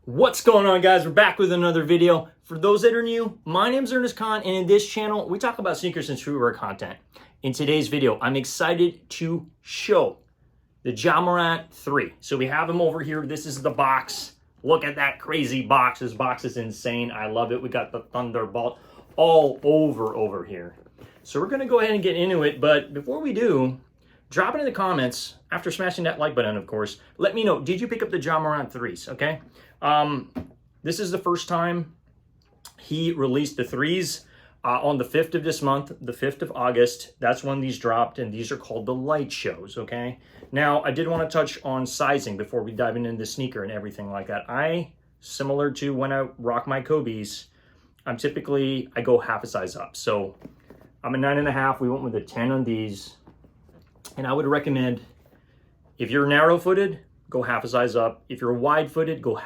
What's going on, guys? We're back with another video. For those that are new, my name's Ernest Khan, and in this channel, we talk about sneakers and streetwear content. In today's video, I'm excited to show the Ja Morant 3. So we have them over here. This is the box. Look at that crazy box. This box is insane. I love it. We got the Thunderbolt all over here. So we're going to go ahead and get into it, but before we do, drop it in the comments, after smashing that like button, of course. Let me know, did you pick up the Ja Morant 3s, okay? This is the first time he released the 3s on the 5th of this month, the 5th of August. That's when these dropped, and these are called the light shows, okay? Now, I did want to touch on sizing before we dive into the sneaker and everything like that. Similar to when I rock my Kobe's, I go half a size up. So I'm a 9.5. We went with a 10 on these. And I would recommend, if you're narrow-footed, go half a size up. If you're wide-footed, go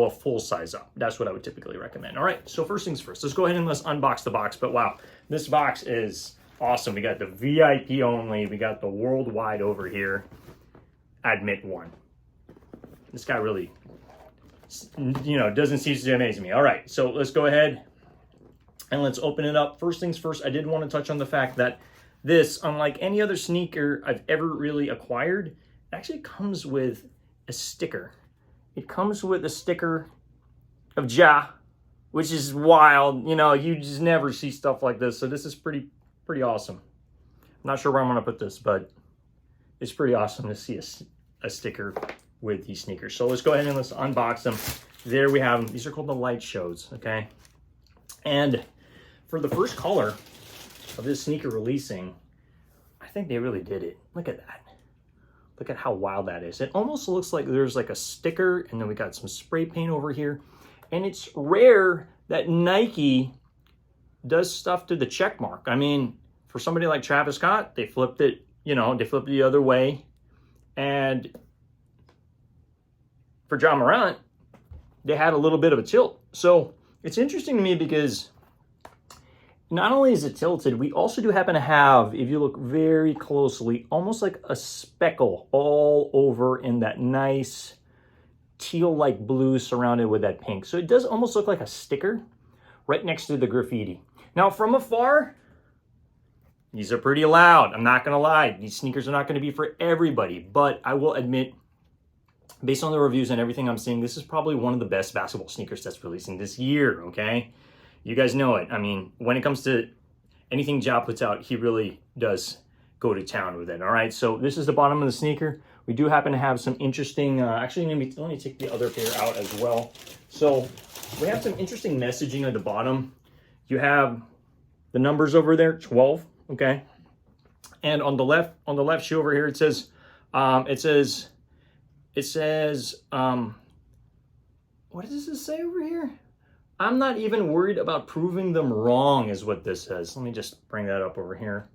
a full size up. That's what I would typically recommend. All right, so first things first. Let's go ahead and let's unbox the box. But wow, this box is awesome. We got the VIP only. We got the worldwide over here. Admit one. This guy really, doesn't cease to amaze me. All right, so let's go ahead and let's open it up. First things first, I did want to touch on the fact that this, unlike any other sneaker I've ever really acquired, it actually comes with a sticker. It comes with a sticker of Ja, which is wild. You just never see stuff like this. So this is pretty awesome. I'm not sure where I'm going to put this, but it's pretty awesome to see a sticker with these sneakers. So let's go ahead and let's unbox them. There we have them. These are called the light shows, okay? And for the first color of this sneaker releasing, I think they really did it. Look at that. Look at how wild that is. It almost looks like there's like a sticker, and then we got some spray paint over here. And it's rare that Nike does stuff to the check mark. I mean, for somebody like Travis Scott, they flipped it, they flipped it the other way. And for Ja Morant, they had a little bit of a tilt. So it's interesting to me because not only is it tilted, we also do happen to have, if you look very closely, almost like a speckle all over in that nice teal-like blue surrounded with that pink. So it does almost look like a sticker right next to the graffiti. Now, from afar, these are pretty loud. I'm not going to lie. These sneakers are not going to be for everybody. But I will admit, based on the reviews and everything I'm seeing, this is probably one of the best basketball sneakers that's releasing this year, okay? You guys know it. I mean, when it comes to anything Ja puts out, he really does go to town with it. All right, so this is the bottom of the sneaker. We do happen to have some interesting, let me take the other pair out as well. So we have some interesting messaging at the bottom. You have the numbers over there, 12, okay? And on the left shoe over here, it says, what does this say over here? I'm not even worried about proving them wrong, is what this says. Let me just bring that up over here.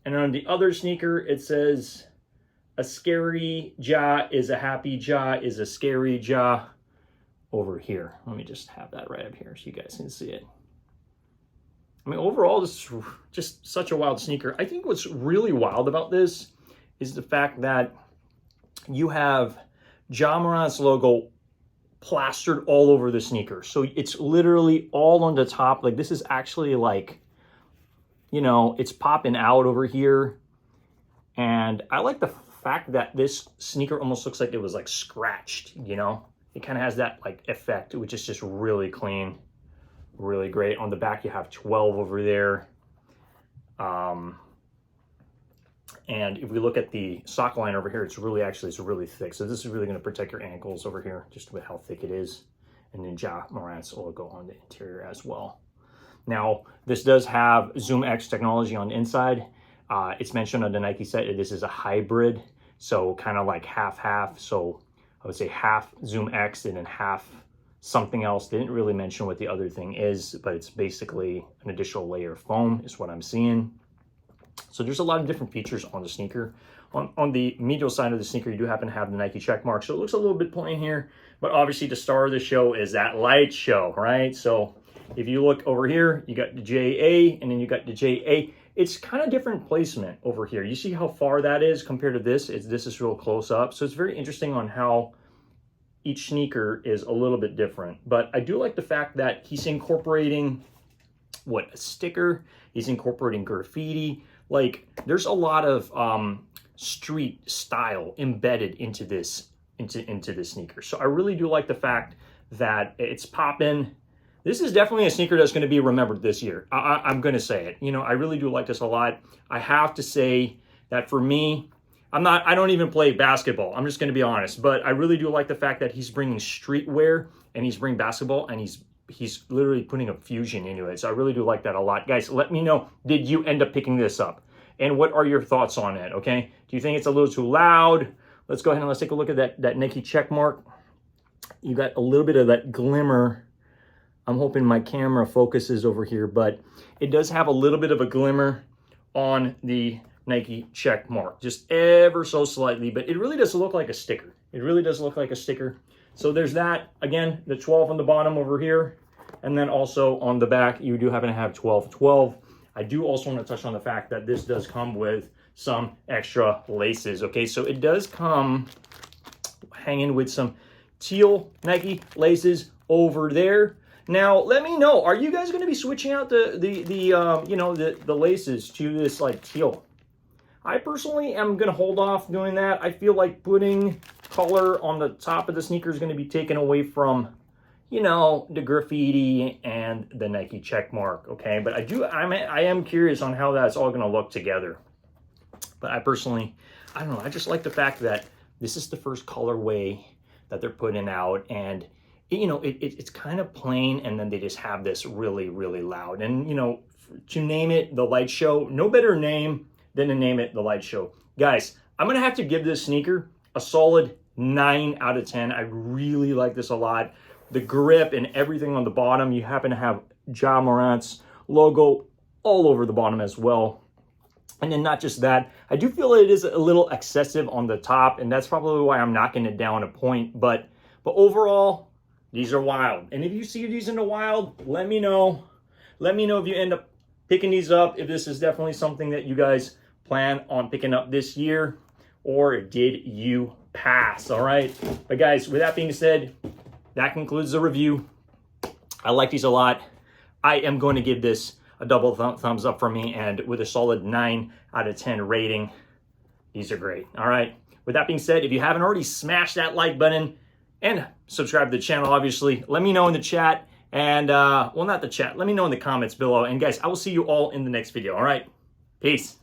And on the other sneaker, it says, a scary Ja is a happy Ja is a scary Ja over here. Let me just have that right up here so you guys can see it. I mean, overall, this is just such a wild sneaker. I think what's really wild about this is the fact that you have Ja Morant's logo plastered all over the sneaker. So it's literally all on the top. Like, this is actually like, it's popping out over here. And I like the fact that this sneaker almost looks like it was like scratched, It kind of has that like effect, which is just really clean, really great. On the back, you have 12 over there. And if we look at the sock line over here, it's really thick. So this is really going to protect your ankles over here, just with how thick it is. And then Ja Morant's logo on the interior as well. Now, this does have Zoom X technology on the inside. It's mentioned on the Nike site that this is a hybrid, so kind of like half-half. So I would say half Zoom X and then half something else. They didn't really mention what the other thing is, but it's basically an additional layer of foam is what I'm seeing. So there's a lot of different features on the sneaker. On the medial side of the sneaker, you do happen to have the Nike check mark. So it looks a little bit plain here, but obviously the star of the show is that light show, right? So if you look over here, you got the JA and then you got the JA. It's kind of different placement over here. You see how far that is compared to this? This is real close up. So it's very interesting on how each sneaker is a little bit different. But I do like the fact that he's incorporating, what, a sticker? He's incorporating graffiti. Like, there's a lot of street style embedded into this sneaker. So I really do like the fact that it's popping. This is definitely a sneaker that's going to be remembered this year. I'm going to say it. You know, I really do like this a lot. I have to say that for me, I don't even play basketball. I'm just going to be honest. But I really do like the fact that he's bringing streetwear and he's bringing basketball, and he's literally putting a fusion into it. So I really do like that a lot. Guys, let me know, did you end up picking this up? And what are your thoughts on it, okay? Do you think it's a little too loud? Let's go ahead and let's take a look at that Nike check mark. You got a little bit of that glimmer. I'm hoping my camera focuses over here, but it does have a little bit of a glimmer on the Nike check mark, just ever so slightly, but it really does look like a sticker. It really does look like a sticker. So there's that. Again, the 12 on the bottom over here, and then also on the back, you do happen to have 12. I do also want to touch on the fact that this does come with some extra laces, okay? So it does come hanging with some teal Nike laces over there. Now, let me know, are you guys going to be switching out the laces to this like teal? I personally am going to hold off doing that. I feel like putting color on the top of the sneaker is going to be taken away from, you know, the graffiti and the Nike check mark, okay? But I am curious on how that's all going to look together. But I personally, I don't know, I just like the fact that this is the first colorway that they're putting out, and you know, it's kind of plain, and then they just have this really, really loud. And, you know, to name it the Light Show, no better name than to name it the Light Show. Guys, I'm going to have to give this sneaker a solid 9 out of 10. I really like this a lot. The grip and everything on the bottom, you happen to have Ja Morant's logo all over the bottom as well. And then not just that, I do feel it is a little excessive on the top, and that's probably why I'm knocking it down a point. But overall, these are wild. And if you see these in the wild, let me know. Let me know if you end up picking these up, if this is definitely something that you guys plan on picking up this year, or did you pass, all right? But guys, with that being said, that concludes the review. I like these a lot. I am going to give this a double thumbs up for me, and with a solid 9 out of 10 rating. These are great, all right? With that being said, if you haven't already, smash that like button and subscribe to the channel, obviously. Let me know in the chat, and, well, not the chat. Let me know in the comments below. And guys, I will see you all in the next video, all right? Peace.